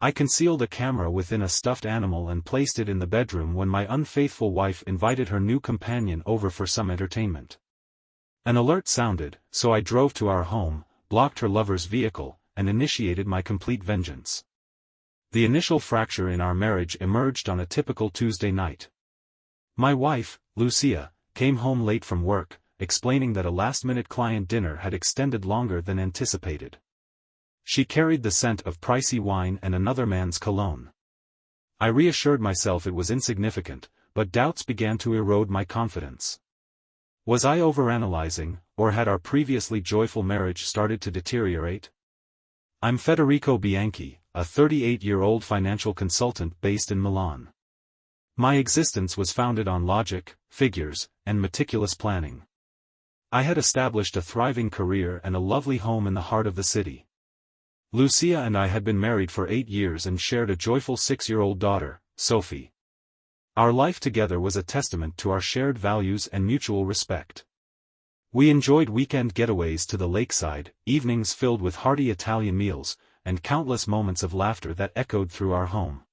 I concealed a camera within a stuffed animal and placed it in the bedroom when my unfaithful wife invited her new companion over for some entertainment. An alert sounded, so I drove to our home, blocked her lover's vehicle, and initiated my complete vengeance. The initial fracture in our marriage emerged on a typical Tuesday night. My wife, Lucia, came home late from work, explaining that a last-minute client dinner had extended longer than anticipated. She carried the scent of pricey wine and another man's cologne. I reassured myself it was insignificant, but doubts began to erode my confidence. Was I overanalyzing, or had our previously joyful marriage started to deteriorate? I'm Federico Bianchi, a 38-year-old financial consultant based in Milan. My existence was founded on logic, figures, and meticulous planning. I had established a thriving career and a lovely home in the heart of the city. Lucia and I had been married for 8 years and shared a joyful 6-year-old daughter, Sophie. Our life together was a testament to our shared values and mutual respect. We enjoyed weekend getaways to the lakeside, evenings filled with hearty Italian meals, and countless moments of laughter that echoed through our home.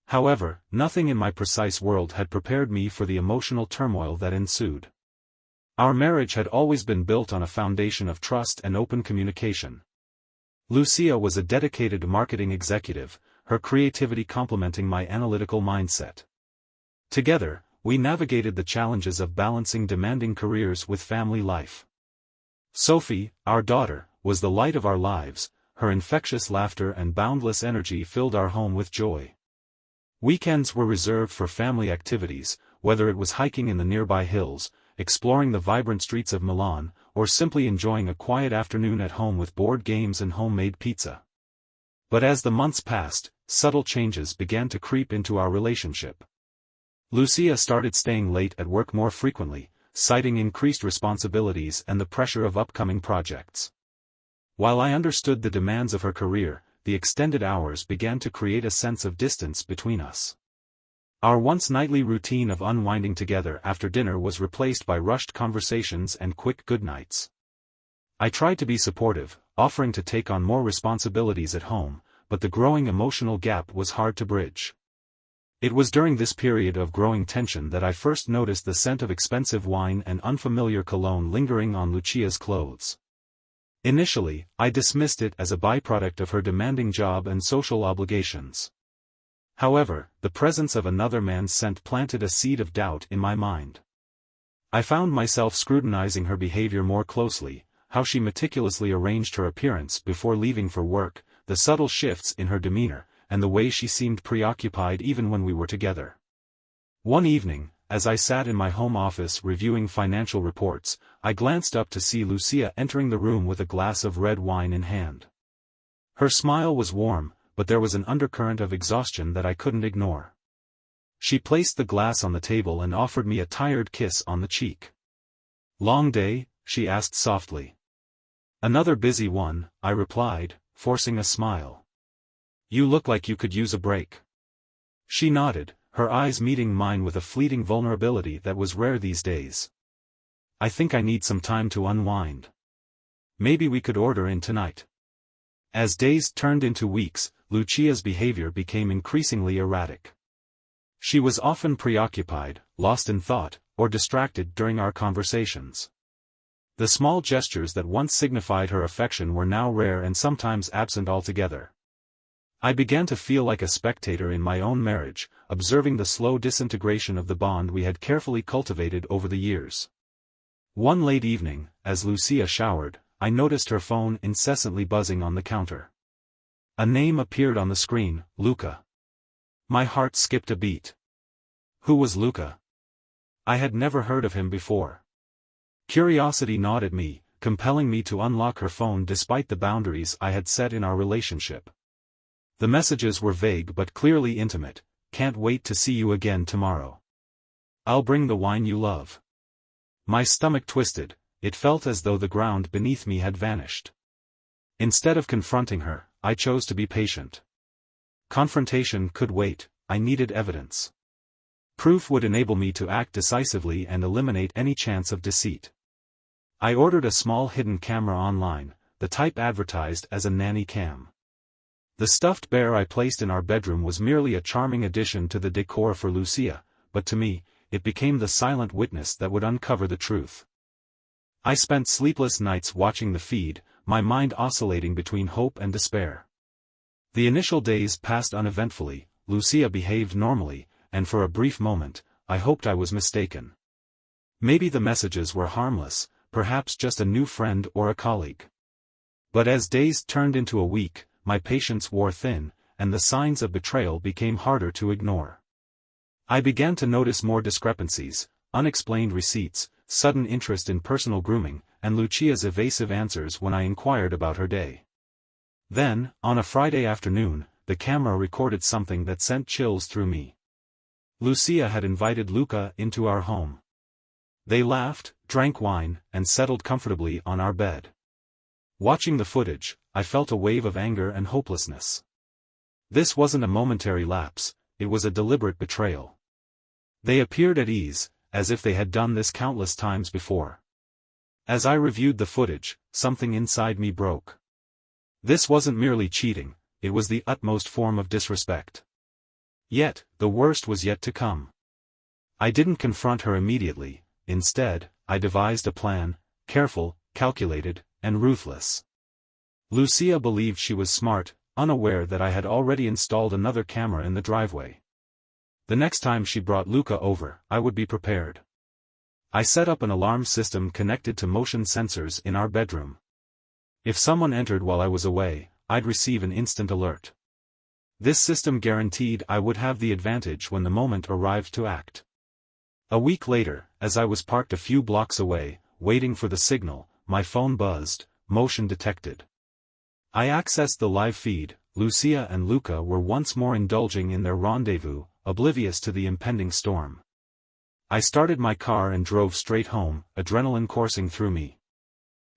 However, nothing in my precise world had prepared me for the emotional turmoil that ensued. Our marriage had always been built on a foundation of trust and open communication. Lucia was a dedicated marketing executive, her creativity complementing my analytical mindset. Together, we navigated the challenges of balancing demanding careers with family life. Sophie, our daughter, was the light of our lives, her infectious laughter and boundless energy filled our home with joy. Weekends were reserved for family activities, whether it was hiking in the nearby hills, exploring the vibrant streets of Milan, or simply enjoying a quiet afternoon at home with board games and homemade pizza. But as the months passed, subtle changes began to creep into our relationship. Lucia started staying late at work more frequently, citing increased responsibilities and the pressure of upcoming projects. While I understood the demands of her career, the extended hours began to create a sense of distance between us. Our once nightly routine of unwinding together after dinner was replaced by rushed conversations and quick goodnights. I tried to be supportive, offering to take on more responsibilities at home, but the growing emotional gap was hard to bridge. It was during this period of growing tension that I first noticed the scent of expensive wine and unfamiliar cologne lingering on Lucia's clothes. Initially, I dismissed it as a byproduct of her demanding job and social obligations. However, the presence of another man's scent planted a seed of doubt in my mind. I found myself scrutinizing her behavior more closely, how she meticulously arranged her appearance before leaving for work, the subtle shifts in her demeanor, and the way she seemed preoccupied even when we were together. One evening, as I sat in my home office reviewing financial reports, I glanced up to see Lucia entering the room with a glass of red wine in hand. Her smile was warm, but there was an undercurrent of exhaustion that I couldn't ignore. She placed the glass on the table and offered me a tired kiss on the cheek. "Long day?" she asked softly. "Another busy one," I replied, forcing a smile. "You look like you could use a break." She nodded, her eyes meeting mine with a fleeting vulnerability that was rare these days. "I think I need some time to unwind. Maybe we could order in tonight." As days turned into weeks, Lucia's behavior became increasingly erratic. She was often preoccupied, lost in thought, or distracted during our conversations. The small gestures that once signified her affection were now rare and sometimes absent altogether. I began to feel like a spectator in my own marriage, observing the slow disintegration of the bond we had carefully cultivated over the years. One late evening, as Lucia showered, I noticed her phone incessantly buzzing on the counter. A name appeared on the screen, Luca. My heart skipped a beat. Who was Luca? I had never heard of him before. Curiosity gnawed at me, compelling me to unlock her phone despite the boundaries I had set in our relationship. The messages were vague but clearly intimate. "Can't wait to see you again tomorrow. I'll bring the wine you love." My stomach twisted, it felt as though the ground beneath me had vanished. Instead of confronting her, I chose to be patient. Confrontation could wait, I needed evidence. Proof would enable me to act decisively and eliminate any chance of deceit. I ordered a small hidden camera online, the type advertised as a nanny cam. The stuffed bear I placed in our bedroom was merely a charming addition to the decor for Lucia, but to me, it became the silent witness that would uncover the truth. I spent sleepless nights watching the feed, my mind oscillating between hope and despair. The initial days passed uneventfully, Lucia behaved normally, and for a brief moment, I hoped I was mistaken. Maybe the messages were harmless, perhaps just a new friend or a colleague. But as days turned into a week, my patience wore thin, and the signs of betrayal became harder to ignore. I began to notice more discrepancies, unexplained receipts, sudden interest in personal grooming, and Lucia's evasive answers when I inquired about her day. Then, on a Friday afternoon, the camera recorded something that sent chills through me. Lucia had invited Luca into our home. They laughed, drank wine, and settled comfortably on our bed. Watching the footage, I felt a wave of anger and hopelessness. This wasn't a momentary lapse, it was a deliberate betrayal. They appeared at ease, as if they had done this countless times before. As I reviewed the footage, something inside me broke. This wasn't merely cheating, it was the utmost form of disrespect. Yet, the worst was yet to come. I didn't confront her immediately. Instead, I devised a plan, careful, calculated, and ruthless. Lucia believed she was smart, unaware that I had already installed another camera in the driveway. The next time she brought Luca over, I would be prepared. I set up an alarm system connected to motion sensors in our bedroom. If someone entered while I was away, I'd receive an instant alert. This system guaranteed I would have the advantage when the moment arrived to act. A week later, as I was parked a few blocks away, waiting for the signal, my phone buzzed, motion detected. I accessed the live feed. Lucia and Luca were once more indulging in their rendezvous, oblivious to the impending storm. I started my car and drove straight home, adrenaline coursing through me.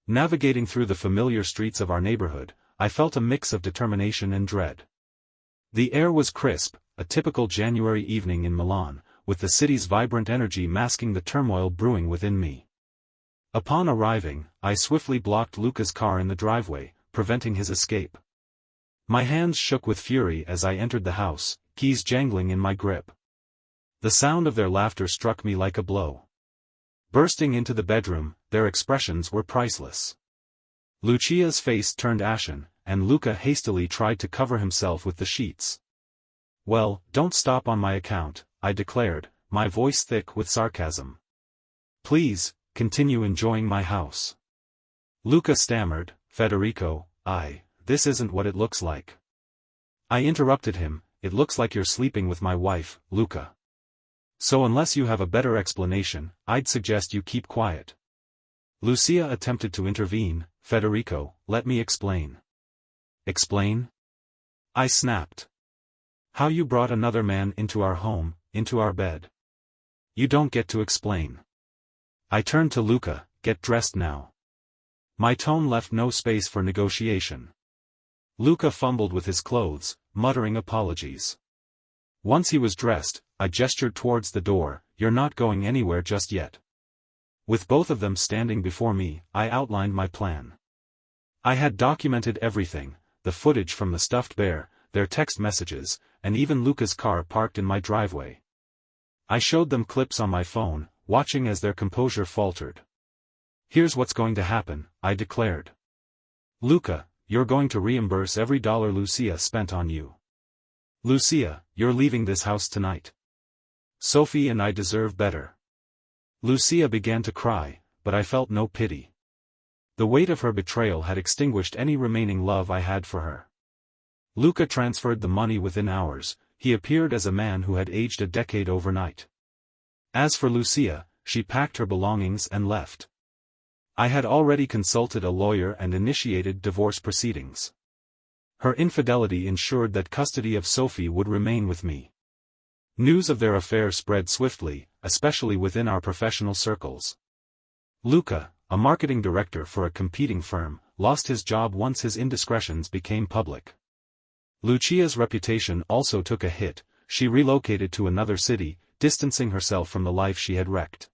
Navigating through the familiar streets of our neighborhood, I felt a mix of determination and dread. The air was crisp, a typical January evening in Milan, with the city's vibrant energy masking the turmoil brewing within me. Upon arriving, I swiftly blocked Luca's car in the driveway, preventing his escape. My hands shook with fury as I entered the house, keys jangling in my grip. The sound of their laughter struck me like a blow. Bursting into the bedroom, their expressions were priceless. Lucia's face turned ashen, and Luca hastily tried to cover himself with the sheets. "Well, don't stop on my account," I declared, my voice thick with sarcasm. "Please, continue enjoying my house." Luca stammered, "Federico, this isn't what it looks like." I interrupted him, "It looks like you're sleeping with my wife, Luca. So unless you have a better explanation, I'd suggest you keep quiet." Lucia attempted to intervene. "Federico, let me explain." "Explain?" I snapped. "How you brought another man into our home, into our bed. You don't get to explain." I turned to Luca, "Get dressed now." My tone left no space for negotiation. Luca fumbled with his clothes, muttering apologies. Once he was dressed, I gestured towards the door, "You're not going anywhere just yet." With both of them standing before me, I outlined my plan. I had documented everything, the footage from the stuffed bear, their text messages, and even Luca's car parked in my driveway. I showed them clips on my phone, watching as their composure faltered. "Here's what's going to happen," I declared. "Luca, you're going to reimburse every dollar Lucia spent on you. Lucia, you're leaving this house tonight. Sophie and I deserve better." Lucia began to cry, but I felt no pity. The weight of her betrayal had extinguished any remaining love I had for her. Luca transferred the money within hours. He appeared as a man who had aged a decade overnight. As for Lucia, she packed her belongings and left. I had already consulted a lawyer and initiated divorce proceedings. Her infidelity ensured that custody of Sophie would remain with me. News of their affair spread swiftly, especially within our professional circles. Luca, a marketing director for a competing firm, lost his job once his indiscretions became public. Lucia's reputation also took a hit. She relocated to another city, distancing herself from the life she had wrecked.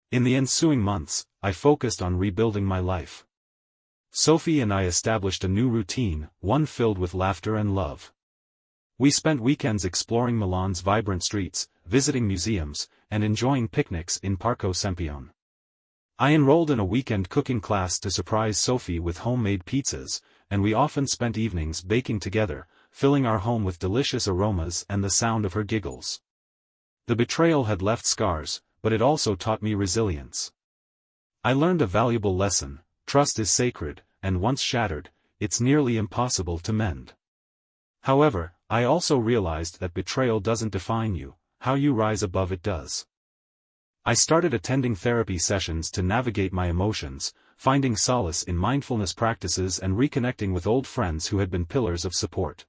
In the ensuing months, I focused on rebuilding my life. Sophie and I established a new routine, one filled with laughter and love. We spent weekends exploring Milan's vibrant streets, visiting museums, and enjoying picnics in Parco Sempione. I enrolled in a weekend cooking class to surprise Sophie with homemade pizzas, and we often spent evenings baking together, filling our home with delicious aromas and the sound of her giggles. The betrayal had left scars, but it also taught me resilience. I learned a valuable lesson: trust is sacred, and once shattered, it's nearly impossible to mend. However, I also realized that betrayal doesn't define you, how you rise above it does. I started attending therapy sessions to navigate my emotions, finding solace in mindfulness practices and reconnecting with old friends who had been pillars of support.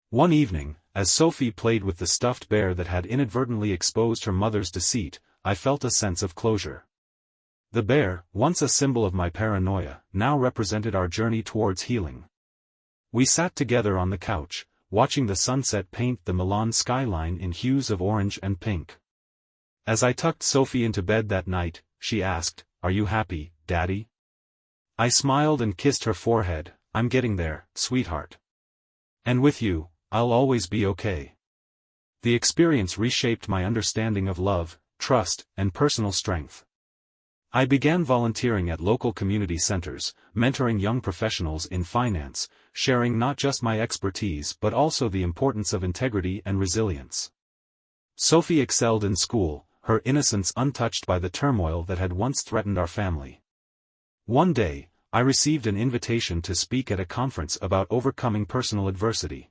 One evening, as Sophie played with the stuffed bear that had inadvertently exposed her mother's deceit, I felt a sense of closure. The bear, once a symbol of my paranoia, now represented our journey towards healing. We sat together on the couch, watching the sunset paint the Milan skyline in hues of orange and pink. As I tucked Sophie into bed that night, she asked, "Are you happy, Daddy?" I smiled and kissed her forehead. "I'm getting there, sweetheart. And with you, I'll always be okay." The experience reshaped my understanding of love, trust, and personal strength. I began volunteering at local community centers, mentoring young professionals in finance, sharing not just my expertise but also the importance of integrity and resilience. Sophie excelled in school, her innocence untouched by the turmoil that had once threatened our family. One day, I received an invitation to speak at a conference about overcoming personal adversity.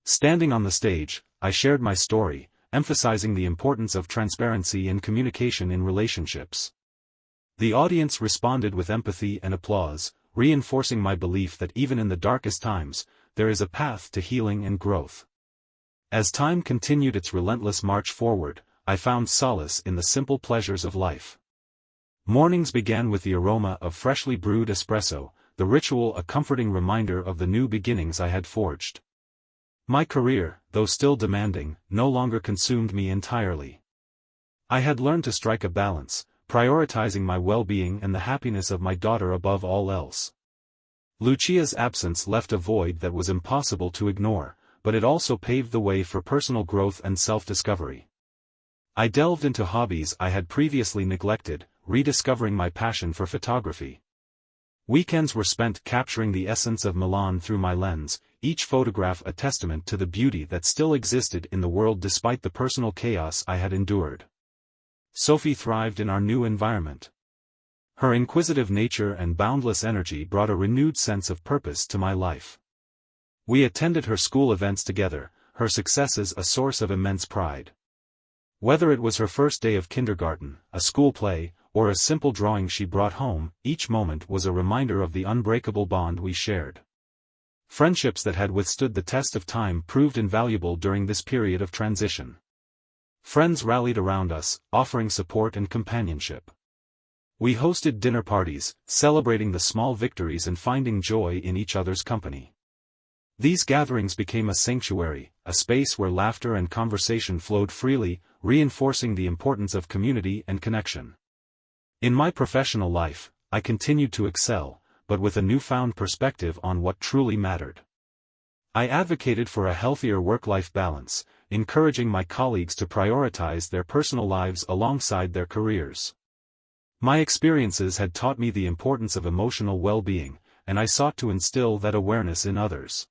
Standing on the stage, I shared my story, emphasizing the importance of transparency and communication in relationships. The audience responded with empathy and applause, reinforcing my belief that even in the darkest times, there is a path to healing and growth. As time continued its relentless march forward, I found solace in the simple pleasures of life. Mornings began with the aroma of freshly brewed espresso, the ritual a comforting reminder of the new beginnings I had forged. My career, though still demanding, no longer consumed me entirely. I had learned to strike a balance, prioritizing my well-being and the happiness of my daughter above all else. Lucia's absence left a void that was impossible to ignore, but it also paved the way for personal growth and self-discovery. I delved into hobbies I had previously neglected, rediscovering my passion for photography. Weekends were spent capturing the essence of Milan through my lens, each photograph a testament to the beauty that still existed in the world despite the personal chaos I had endured. Sophie thrived in our new environment. Her inquisitive nature and boundless energy brought a renewed sense of purpose to my life. We attended her school events together, her successes a source of immense pride. Whether it was her first day of kindergarten, a school play, or a simple drawing she brought home, each moment was a reminder of the unbreakable bond we shared. Friendships that had withstood the test of time proved invaluable during this period of transition. Friends rallied around us, offering support and companionship. We hosted dinner parties, celebrating the small victories and finding joy in each other's company. These gatherings became a sanctuary, a space where laughter and conversation flowed freely, reinforcing the importance of community and connection. In my professional life, I continued to excel, but with a newfound perspective on what truly mattered. I advocated for a healthier work-life balance, encouraging my colleagues to prioritize their personal lives alongside their careers. My experiences had taught me the importance of emotional well-being, and I sought to instill that awareness in others.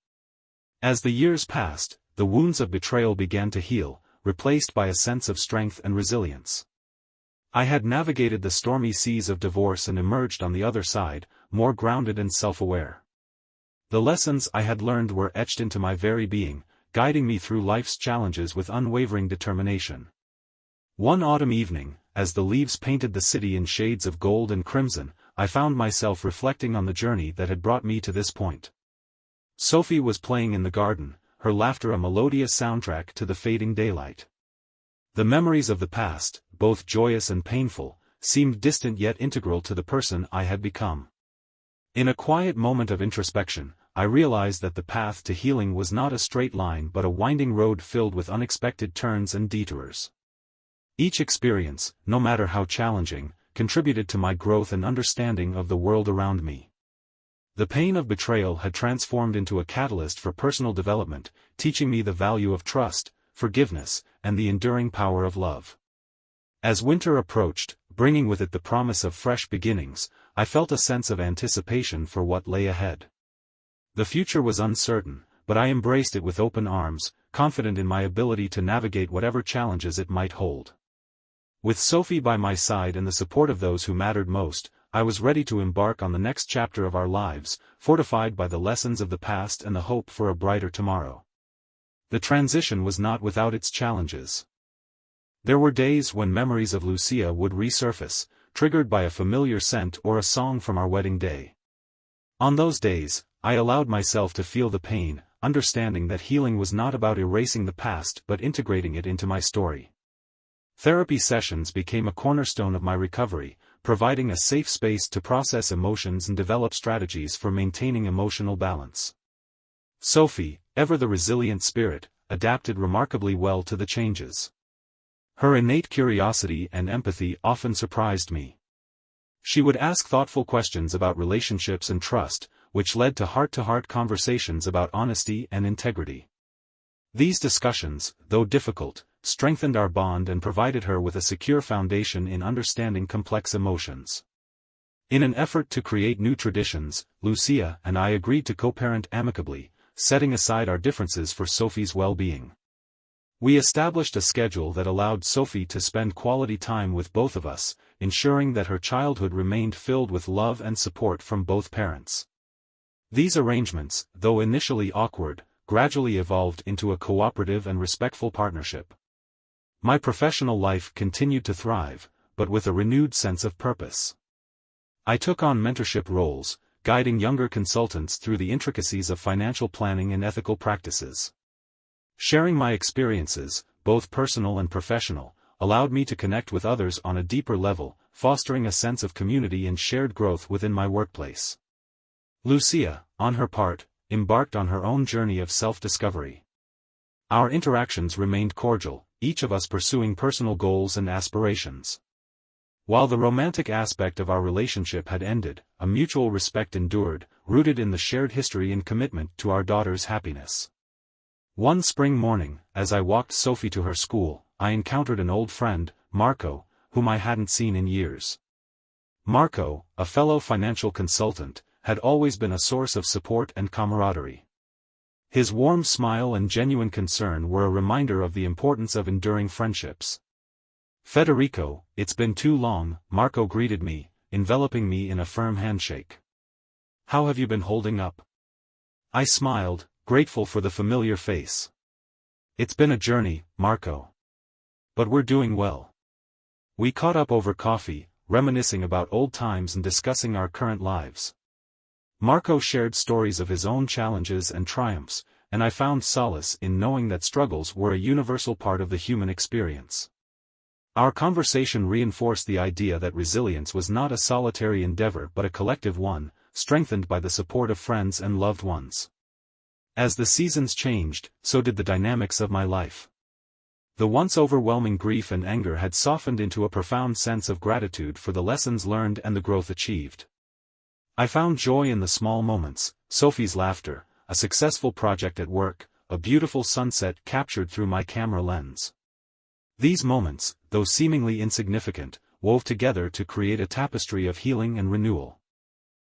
As the years passed, the wounds of betrayal began to heal, replaced by a sense of strength and resilience. I had navigated the stormy seas of divorce and emerged on the other side, more grounded and self-aware. The lessons I had learned were etched into my very being, guiding me through life's challenges with unwavering determination. One autumn evening, as the leaves painted the city in shades of gold and crimson, I found myself reflecting on the journey that had brought me to this point. Sophie was playing in the garden, her laughter a melodious soundtrack to the fading daylight. The memories of the past, both joyous and painful, seemed distant yet integral to the person I had become. In a quiet moment of introspection, I realized that the path to healing was not a straight line but a winding road filled with unexpected turns and detours. Each experience, no matter how challenging, contributed to my growth and understanding of the world around me. The pain of betrayal had transformed into a catalyst for personal development, teaching me the value of trust, forgiveness, and the enduring power of love. As winter approached, bringing with it the promise of fresh beginnings, I felt a sense of anticipation for what lay ahead. The future was uncertain, but I embraced it with open arms, confident in my ability to navigate whatever challenges it might hold. With Sophie by my side and the support of those who mattered most, I was ready to embark on the next chapter of our lives, fortified by the lessons of the past and the hope for a brighter tomorrow. The transition was not without its challenges. There were days when memories of Lucia would resurface, triggered by a familiar scent or a song from our wedding day. On those days, I allowed myself to feel the pain, understanding that healing was not about erasing the past but integrating it into my story. Therapy sessions became a cornerstone of my recovery, providing a safe space to process emotions and develop strategies for maintaining emotional balance. Sophie, ever the resilient spirit, adapted remarkably well to the changes. Her innate curiosity and empathy often surprised me. She would ask thoughtful questions about relationships and trust, which led to heart-to-heart conversations about honesty and integrity. These discussions, though difficult, strengthened our bond and provided her with a secure foundation in understanding complex emotions. In an effort to create new traditions, Lucia and I agreed to co-parent amicably, setting aside our differences for Sophie's well-being. We established a schedule that allowed Sophie to spend quality time with both of us, ensuring that her childhood remained filled with love and support from both parents. These arrangements, though initially awkward, gradually evolved into a cooperative and respectful partnership. My professional life continued to thrive, but with a renewed sense of purpose. I took on mentorship roles, guiding younger consultants through the intricacies of financial planning and ethical practices. Sharing my experiences, both personal and professional, allowed me to connect with others on a deeper level, fostering a sense of community and shared growth within my workplace. Lucia, on her part, embarked on her own journey of self-discovery. Our interactions remained cordial, each of us pursuing personal goals and aspirations. While the romantic aspect of our relationship had ended, a mutual respect endured, rooted in the shared history and commitment to our daughter's happiness. One spring morning, as I walked Sophie to her school, I encountered an old friend, Marco, whom I hadn't seen in years. Marco, a fellow financial consultant, had always been a source of support and camaraderie. His warm smile and genuine concern were a reminder of the importance of enduring friendships. "Federico, it's been too long," Marco greeted me, enveloping me in a firm handshake. "How have you been holding up?" I smiled, grateful for the familiar face. "It's been a journey, Marco. But we're doing well." We caught up over coffee, reminiscing about old times and discussing our current lives. Marco shared stories of his own challenges and triumphs, and I found solace in knowing that struggles were a universal part of the human experience. Our conversation reinforced the idea that resilience was not a solitary endeavor but a collective one, strengthened by the support of friends and loved ones. As the seasons changed, so did the dynamics of my life. The once overwhelming grief and anger had softened into a profound sense of gratitude for the lessons learned and the growth achieved. I found joy in the small moments, Sophie's laughter, a successful project at work, a beautiful sunset captured through my camera lens. These moments, though seemingly insignificant, wove together to create a tapestry of healing and renewal.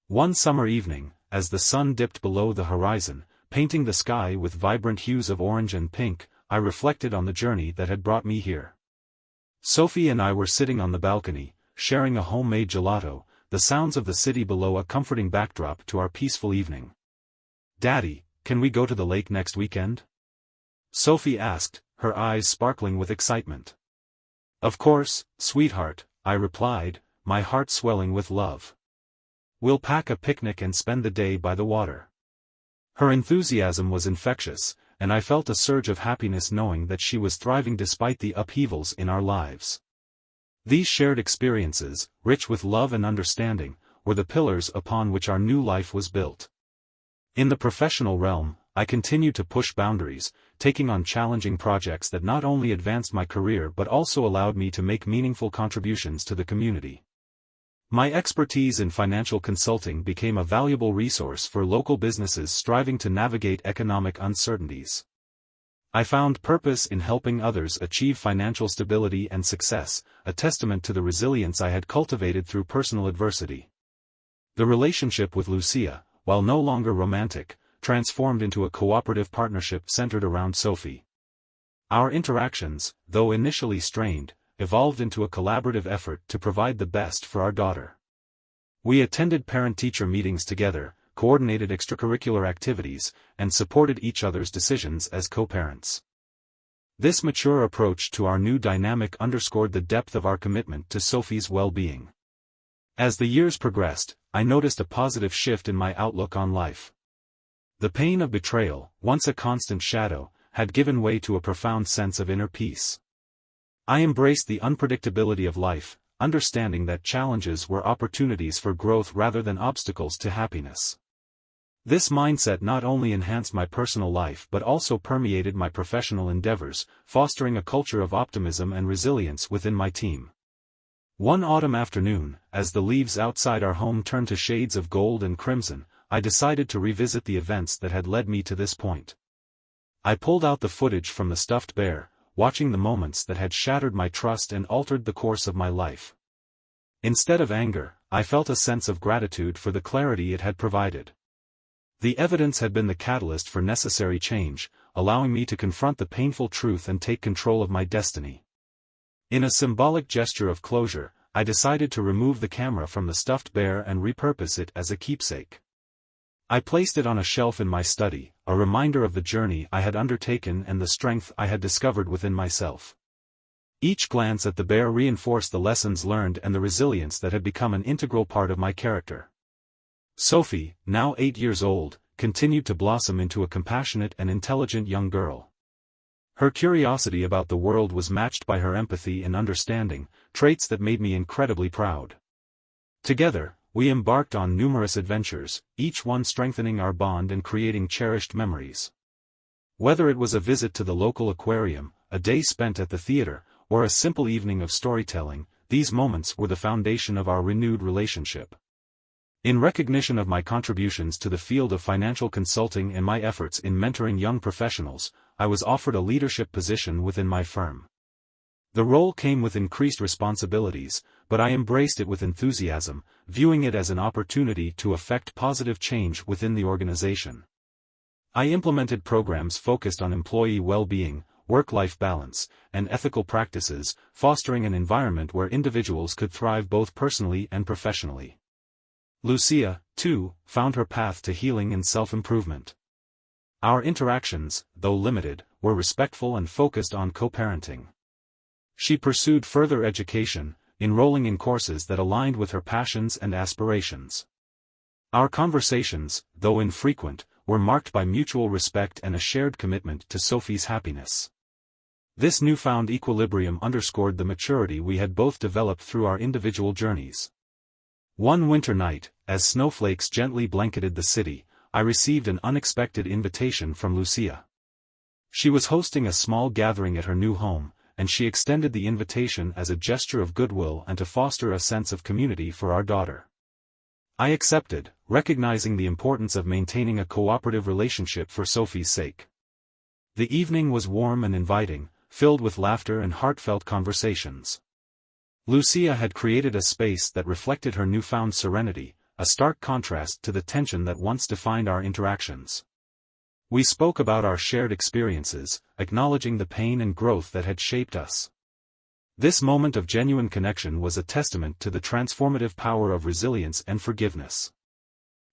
One summer evening, as the sun dipped below the horizon, painting the sky with vibrant hues of orange and pink, I reflected on the journey that had brought me here. Sophie and I were sitting on the balcony, sharing a homemade gelato, the sounds of the city below a comforting backdrop to our peaceful evening. "Daddy, can we go to the lake next weekend?" Sophie asked, her eyes sparkling with excitement. "Of course, sweetheart," I replied, my heart swelling with love. "We'll pack a picnic and spend the day by the water." Her enthusiasm was infectious, and I felt a surge of happiness knowing that she was thriving despite the upheavals in our lives. These shared experiences, rich with love and understanding, were the pillars upon which our new life was built. In the professional realm, I continued to push boundaries, taking on challenging projects that not only advanced my career but also allowed me to make meaningful contributions to the community. My expertise in financial consulting became a valuable resource for local businesses striving to navigate economic uncertainties. I found purpose in helping others achieve financial stability and success, a testament to the resilience I had cultivated through personal adversity. The relationship with Lucia, while no longer romantic, transformed into a cooperative partnership centered around Sophie. Our interactions, though initially strained, evolved into a collaborative effort to provide the best for our daughter. We attended parent-teacher meetings together, coordinated extracurricular activities, and supported each other's decisions as co-parents. This mature approach to our new dynamic underscored the depth of our commitment to Sophie's well-being. As the years progressed, I noticed a positive shift in my outlook on life. The pain of betrayal, once a constant shadow, had given way to a profound sense of inner peace. I embraced the unpredictability of life, understanding that challenges were opportunities for growth rather than obstacles to happiness. This mindset not only enhanced my personal life but also permeated my professional endeavors, fostering a culture of optimism and resilience within my team. One autumn afternoon, as the leaves outside our home turned to shades of gold and crimson, I decided to revisit the events that had led me to this point. I pulled out the footage from the stuffed bear, watching the moments that had shattered my trust and altered the course of my life. Instead of anger, I felt a sense of gratitude for the clarity it had provided. The evidence had been the catalyst for necessary change, allowing me to confront the painful truth and take control of my destiny. In a symbolic gesture of closure, I decided to remove the camera from the stuffed bear and repurpose it as a keepsake. I placed it on a shelf in my study, a reminder of the journey I had undertaken and the strength I had discovered within myself. Each glance at the bear reinforced the lessons learned and the resilience that had become an integral part of my character. Sophie, now 8 years old, continued to blossom into a compassionate and intelligent young girl. Her curiosity about the world was matched by her empathy and understanding, traits that made me incredibly proud. Together, we embarked on numerous adventures, each one strengthening our bond and creating cherished memories. Whether it was a visit to the local aquarium, a day spent at the theater, or a simple evening of storytelling, these moments were the foundation of our renewed relationship. In recognition of my contributions to the field of financial consulting and my efforts in mentoring young professionals, I was offered a leadership position within my firm. The role came with increased responsibilities, but I embraced it with enthusiasm, viewing it as an opportunity to effect positive change within the organization. I implemented programs focused on employee well-being, work-life balance, and ethical practices, fostering an environment where individuals could thrive both personally and professionally. Lucia, too, found her path to healing and self-improvement. Our interactions, though limited, were respectful and focused on co-parenting. She pursued further education, enrolling in courses that aligned with her passions and aspirations. Our conversations, though infrequent, were marked by mutual respect and a shared commitment to Sophie's happiness. This newfound equilibrium underscored the maturity we had both developed through our individual journeys. One winter night, as snowflakes gently blanketed the city, I received an unexpected invitation from Lucia. She was hosting a small gathering at her new home, and she extended the invitation as a gesture of goodwill and to foster a sense of community for our daughter. I accepted, recognizing the importance of maintaining a cooperative relationship for Sophie's sake. The evening was warm and inviting, filled with laughter and heartfelt conversations. Lucia had created a space that reflected her newfound serenity, a stark contrast to the tension that once defined our interactions. We spoke about our shared experiences, acknowledging the pain and growth that had shaped us. This moment of genuine connection was a testament to the transformative power of resilience and forgiveness.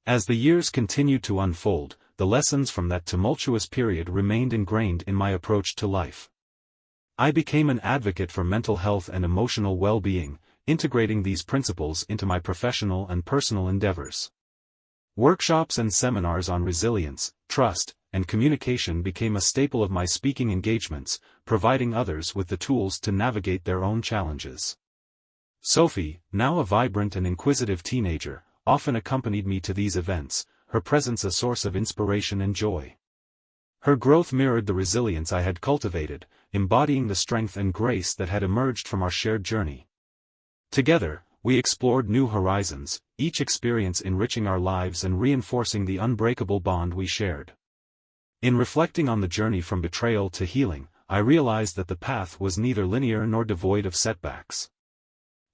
As the years continued to unfold, the lessons from that tumultuous period remained ingrained in my approach to life. I became an advocate for mental health and emotional well-being, integrating these principles into my professional and personal endeavors. Workshops and seminars on resilience, trust, and communication became a staple of my speaking engagements, providing others with the tools to navigate their own challenges. Sophie, now a vibrant and inquisitive teenager, often accompanied me to these events, her presence a source of inspiration and joy. Her growth mirrored the resilience I had cultivated, embodying the strength and grace that had emerged from our shared journey. Together, We explored new horizons, each experience enriching our lives and reinforcing the unbreakable bond we shared. In reflecting on the journey from betrayal to healing, I realized that the path was neither linear nor devoid of setbacks.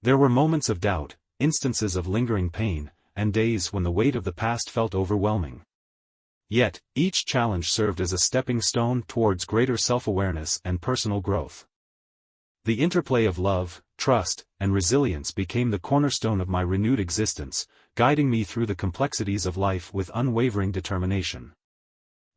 There were moments of doubt, instances of lingering pain, and days when the weight of the past felt overwhelming. Yet, each challenge served as a stepping stone towards greater self-awareness and personal growth. The interplay of love, trust, and resilience became the cornerstone of my renewed existence, guiding me through the complexities of life with unwavering determination.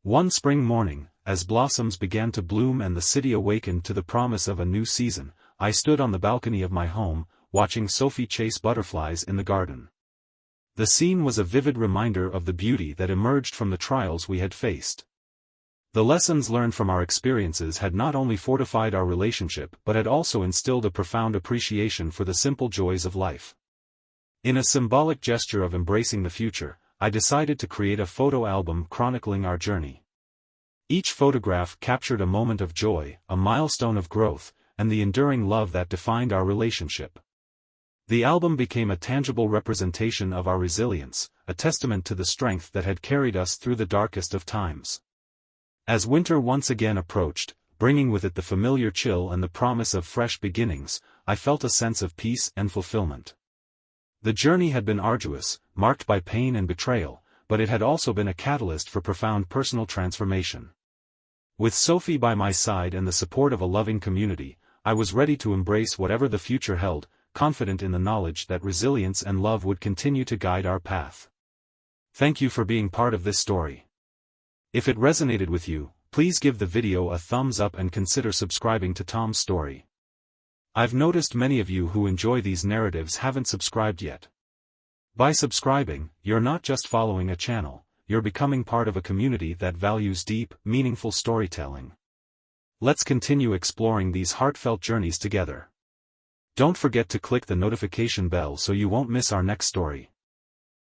One spring morning, as blossoms began to bloom and the city awakened to the promise of a new season, I stood on the balcony of my home, watching Sophie chase butterflies in the garden. The scene was a vivid reminder of the beauty that emerged from the trials we had faced. The lessons learned from our experiences had not only fortified our relationship but had also instilled a profound appreciation for the simple joys of life. In a symbolic gesture of embracing the future, I decided to create a photo album chronicling our journey. Each photograph captured a moment of joy, a milestone of growth, and the enduring love that defined our relationship. The album became a tangible representation of our resilience, a testament to the strength that had carried us through the darkest of times. As winter once again approached, bringing with it the familiar chill and the promise of fresh beginnings, I felt a sense of peace and fulfillment. The journey had been arduous, marked by pain and betrayal, but it had also been a catalyst for profound personal transformation. With Sophie by my side and the support of a loving community, I was ready to embrace whatever the future held, confident in the knowledge that resilience and love would continue to guide our path. Thank you for being part of this story. If it resonated with you, please give the video a thumbs up and consider subscribing to Tom's Story. I've noticed many of you who enjoy these narratives haven't subscribed yet. By subscribing, you're not just following a channel, you're becoming part of a community that values deep, meaningful storytelling. Let's continue exploring these heartfelt journeys together. Don't forget to click the notification bell so you won't miss our next story.